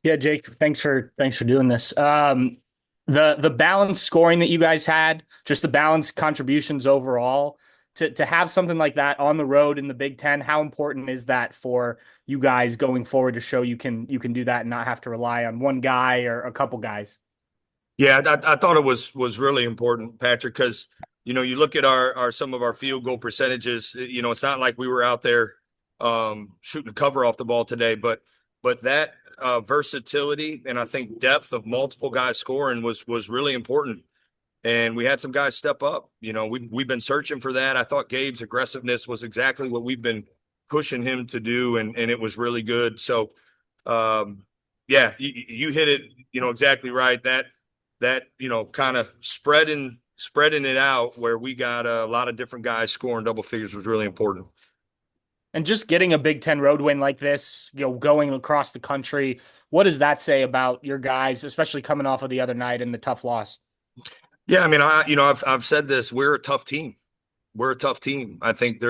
Yeah, Jake, thanks for doing this. The balanced scoring that you guys had, just the balanced contributions overall, to have something like that on the road in the Big Ten, how important is that for you guys going forward to show you can do that and not have to rely on one guy or a couple guys? Yeah, I thought it was really important, Patrick, because you look at our some of our field goal percentages. It's not like we were out there shooting the cover off the ball today, but that versatility and I think depth of multiple guys scoring was really important. And we had some guys step up. We've been searching for that. I thought Gabe's aggressiveness was exactly what we've been pushing him to do, and it was really good. So, yeah, you hit it, exactly right. That kind of spreading it out where we got a lot of different guys scoring double figures was really important. And just getting a Big Ten road win like this, going across the country, what does that say about your guys, especially coming off of the other night and the tough loss? Yeah, I mean, I've said this. We're a tough team. We're a tough team. I think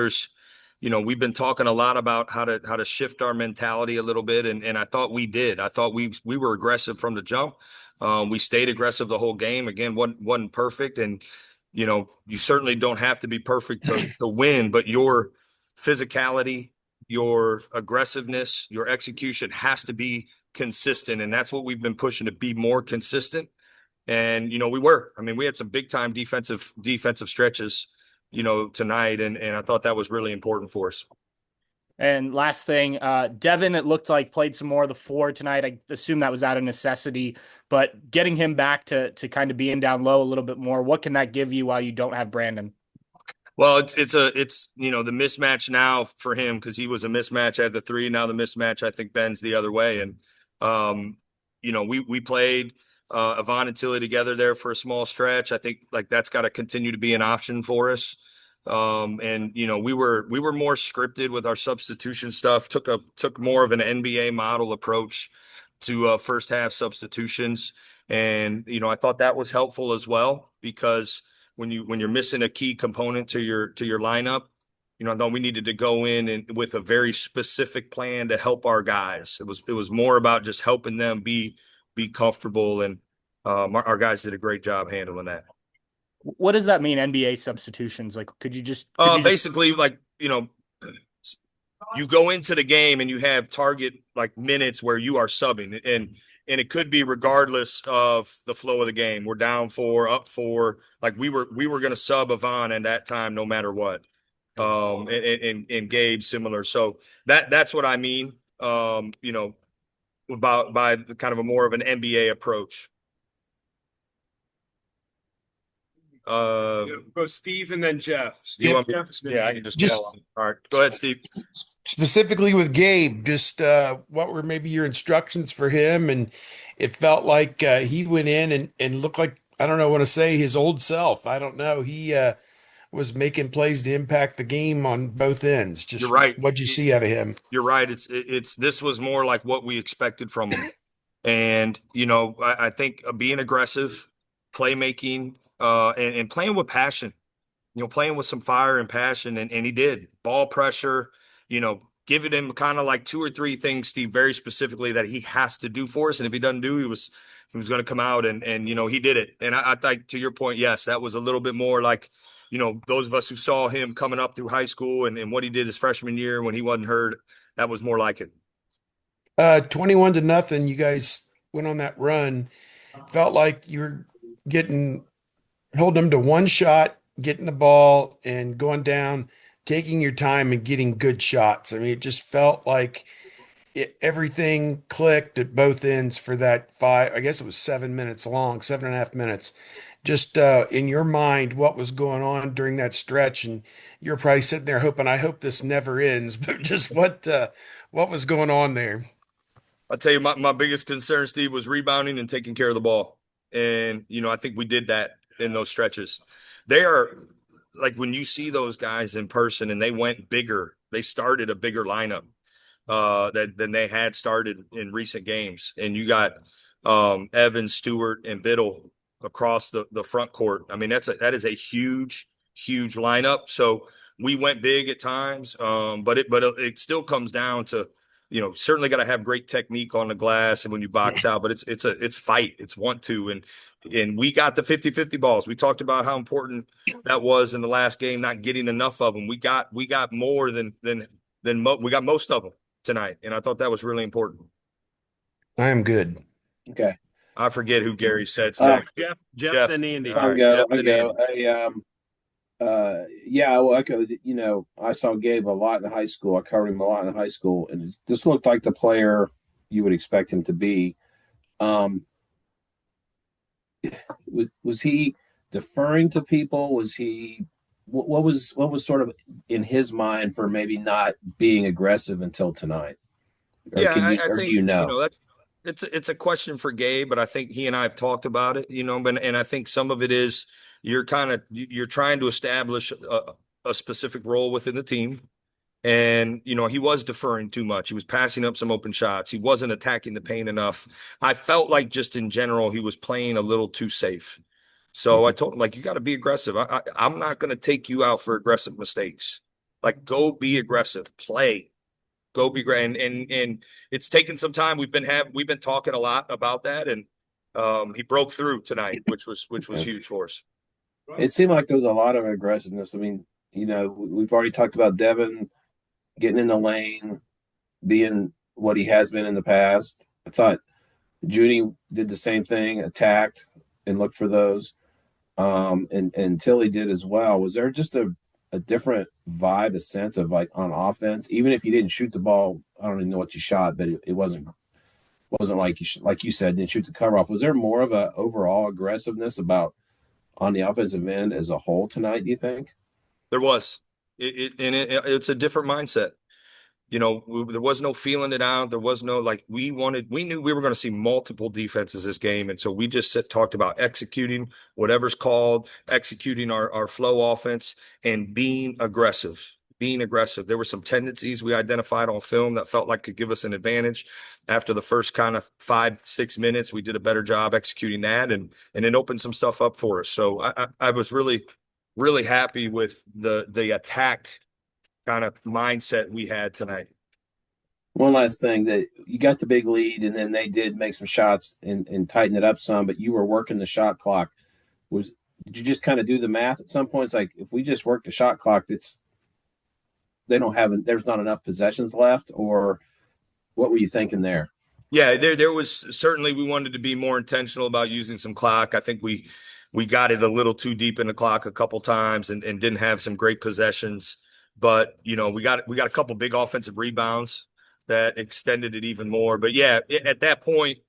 we've been talking a lot about how to shift our mentality a little bit, and I thought we did. I thought we were aggressive from the jump. We stayed aggressive the whole game. Again, wasn't perfect, and you certainly don't have to be perfect to win, but your physicality, your aggressiveness, your execution has to be consistent, and that's what we've been pushing to be more consistent. And we were. I mean, we had some big time defensive stretches, tonight, and I thought that was really important for us. And last thing, Devin, it looked like played some more of the four tonight. I assume that was out of necessity, but getting him back to kind of being down low a little bit more, what can that give you while you don't have Brandon? Well, it's the mismatch now for him because he was a mismatch at the three. Now the mismatch I think bends the other way, and um, we played Avon and Tilly together there for a small stretch. I think like that's got to continue to be an option for us. And we were more scripted with our substitution stuff. Took more of an NBA model approach to first half substitutions, and I thought that was helpful as well because when you're missing a key component to your lineup, I thought we needed to go in and with a very specific plan to help our guys. It was more about just helping them be comfortable, and our guys did a great job handling that. What does that mean, NBA substitutions? Like, could you just Basically, like you go into the game and you have target like minutes where you are subbing, and it could be regardless of the flow of the game. We're down four, up four. Like we were going to sub Avon at that time no matter what. And Gabe similar. So that's what I mean. About by kind of a more of an NBA approach. Uh, Go Steve and then Jeff. you Steve, want me? Jeff. Yeah, I can just tell. Just All right, go ahead, Steve. specifically with Gabe, just what were maybe your instructions for him? And it felt like he went in and looked like, I don't know, I want to say his old self. I don't know. He was making plays to impact the game on both ends. You're Just right. what'd you see out of him? You're right. It's this was more like what we expected from him. And, I think being aggressive, playmaking, and playing with passion, playing with some fire and passion. And he did ball pressure, giving him kind of like two or three things, Steve, very specifically that he has to do for us. And if he doesn't do, he was going to come out and, he did it. And I think to your point, yes, that was a little bit more like, those of us who saw him coming up through high school and what he did his freshman year when he wasn't hurt, that was more like it. 21 to nothing. You guys went on that run. Felt like you were getting holding them to one shot, getting the ball and going down, taking your time and getting good shots. I mean, it just felt like everything clicked at both ends for that five, I guess it was 7 minutes long, 7.5 minutes. Just in your mind, what was going on during that stretch? And you're probably sitting there hoping, I hope this never ends, but just what was going on there? I'll tell you, my biggest concern, Steve, was rebounding and taking care of the ball. And, I think we did that in those stretches. They are like when you see those guys in person and they went bigger, they started a bigger lineup than they had started in recent games. And you got Evans, Stewart, and Biddle across the front court. I mean, that is a huge lineup. So we went big at times, but it still comes down to certainly got to have great technique on the glass and when you box out, but it's fight. It's want to. And we got the 50-50 balls. We talked about how important that was in the last game, not getting enough of them. We got more we got most of them tonight. And I thought that was really important. I am good. Okay. I forget who Gary said's Uh, next. Jeff, Jeff. then Andy. All right, Jeff I'll then go. Andy. Yeah, well, echo. I saw Gabe a lot in high school. I covered him a lot in high school, and it just looked like the player you would expect him to be. Um, was he deferring to people? Was he what was sort of in his mind for maybe not being aggressive until tonight? Or Yeah, can you I or do think, you know? it's a question for Gabe, but I think he and I have talked about it, and I think some of it is you're trying to establish a specific role within the team. And, he was deferring too much. He was passing up some open shots. He wasn't attacking the paint enough. I felt like just in general, he was playing a little too safe. So I Mhm. told him, like, you got to be aggressive. I'm not going to take you out for aggressive mistakes. Like, go be aggressive, play, go be great. And it's taken some time. We've been talking a lot about that. And, he broke through tonight, which was Okay. huge for us. It seemed like there was a lot of aggressiveness. I mean, we've already talked about Devin getting in the lane, being what he has been in the past. I thought Judy did the same thing, attacked and looked for those. And Tilly did as well. Was there just a different vibe, a sense of like on offense, even if you didn't shoot the ball? I don't even know what you shot, but it wasn't like like you said, didn't shoot the cover off. Was there more of a overall aggressiveness about on the offensive end as a whole tonight? Do you think? There was. It's a different mindset. There was no feeling it out. There was no like we knew we were going to see multiple defenses this game. And so we just talked about executing whatever's called, executing our flow offense and being aggressive. Being aggressive. There were some tendencies we identified on film that felt like could give us an advantage. After the first kind of 5-6 minutes, we did a better job executing that and it opened some stuff up for us. So I was really, really happy with the attack kind of mindset we had tonight. One last thing that you got the big lead, and then they did make some shots and tighten it up some, but you were working the shot clock. Was Did you just kind of do the math at some points? Like if we just work the shot clock, there's not enough possessions left, or what were you thinking there? Yeah, there was certainly we wanted to be more intentional about using some clock. I think we got it a little too deep in the clock a couple times and didn't have some great possessions. But we got a couple big offensive rebounds that extended it even more. But yeah, at that point,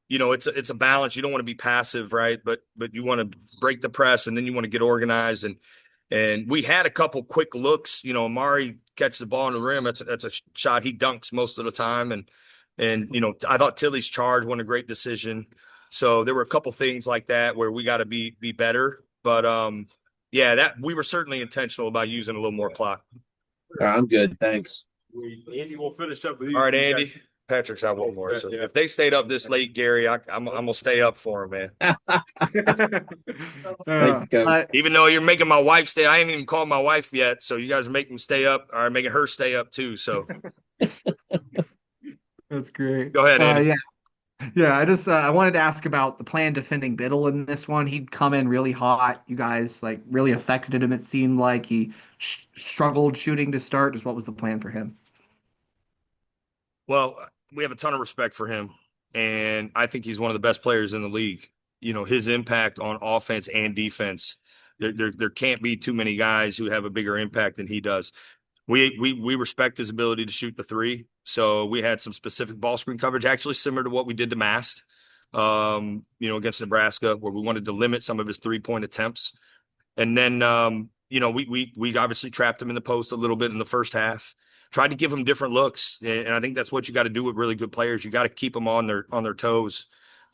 it's a balance. You don't want to be passive, right? But you want to break the press and then you want to get organized and we had a couple quick looks. Amari catches the ball in the rim. That's a shot he dunks most of the time and I thought Tilly's charge wasn't a great decision. So there were a couple things like that where we got to be better. But yeah, that we were certainly intentional about using a little more clock. All right, I'm good, thanks. Andy will finish up with you. All right, Andy. Patrick's got one more. So if they stayed up this late, Gary, I'm gonna stay up for him, man. Thank you, Coach. Even though you're making my wife stay, I ain't even called my wife yet. So you guys are making me stay up, or making her stay up too. So That's great. go ahead, Andy. Yeah. Yeah, I wanted to ask about the plan defending Biddle in this one. He'd come in really hot. You guys like really affected him. It seemed like he struggled shooting to start. Just what was the plan for him? Well, we have a ton of respect for him, and I think he's one of the best players in the league. His impact on offense and defense. There can't be too many guys who have a bigger impact than he does. We respect his ability to shoot the three. So we had some specific ball screen coverage, actually similar to what we did to Mast, against Nebraska, where we wanted to limit some of his 3-point attempts. And then, we obviously trapped him in the post a little bit in the first half. Tried to give him different looks, and I think that's what you got to do with really good players. You got to keep them on their toes.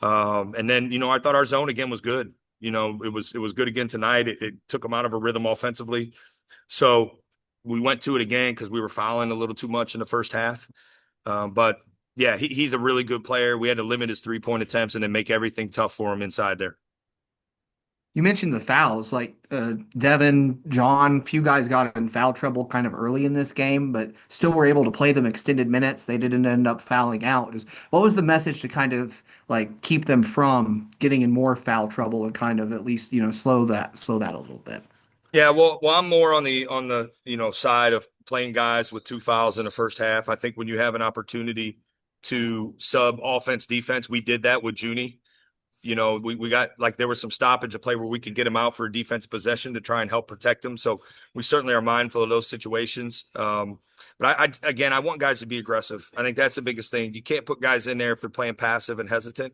And then, I thought our zone again was good. It was good again tonight. It took them out of a rhythm offensively. So we went to it again because we were fouling a little too much in the first half. But yeah, he's a really good player. We had to limit his 3-point attempts and then make everything tough for him inside there. You mentioned the fouls, like Devin, John, few guys got in foul trouble kind of early in this game, but still were able to play them extended minutes. They didn't end up fouling out. Just what was the message to kind of like keep them from getting in more foul trouble and kind of at least, slow that a little bit? Yeah, well, I'm more on the side of playing guys with two fouls in the first half. I think when you have an opportunity to sub offense defense, we did that with Junie. We got like there was some stoppage of play where we could get him out for a defense possession to try and help protect him. So we certainly are mindful of those situations. But again, I want guys to be aggressive. I think that's the biggest thing. You can't put guys in there if they're playing passive and hesitant.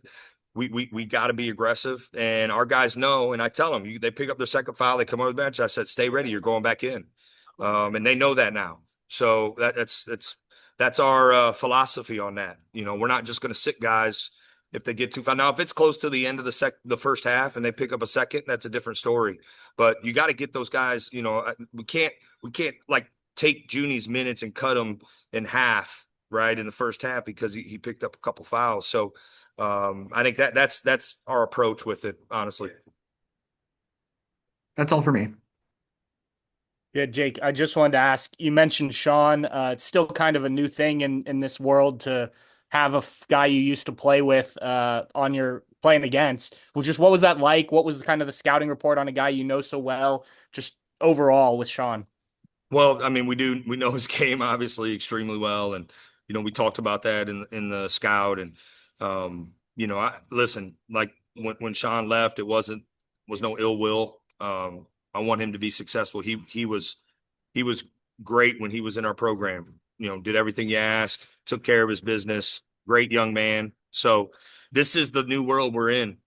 We got to be aggressive, and our guys know. And I tell them, they pick up their second foul, they come over the bench. I said, "Stay ready, you're going back in," and they know that now. So that's our philosophy on that. We're not just going to sit guys if they get too far. Now, if it's close to the end of the first half and they pick up a second, that's a different story. But you got to get those guys. We can't like take Junie's minutes and cut them in half right in the first half because he picked up a couple fouls. So I think that's our approach with it, honestly. That's all for me. Yeah, Jake, I just wanted to ask, you mentioned Sean. It's still kind of a new thing in this world to have a guy you used to play with on your playing against. What was that like? What was kind of the scouting report on a guy you know so well, just overall with Sean? Well, I mean, we know his game obviously extremely well, and we talked about that in the scout, and I listen, like when Sean left, it was no ill will. I want him to be successful. He was great when he was in our program. Did everything you asked, took care of his business. Great young man. So this is the new world we're in,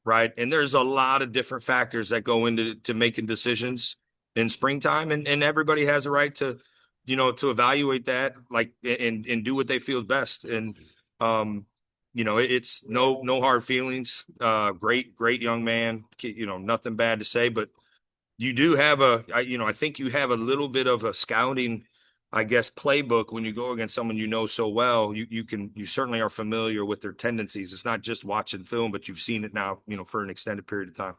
right? And there's a lot of different factors that go into making decisions in springtime, and everybody has a right to evaluate that, like and do what they feel is best. And it's no hard feelings. Great young man. Nothing bad to say, but you do have I think you have a little bit of a scouting, I guess, playbook when you go against someone so well. You certainly are familiar with their tendencies. It's not just watching film, but you've seen it now, for an extended period of time.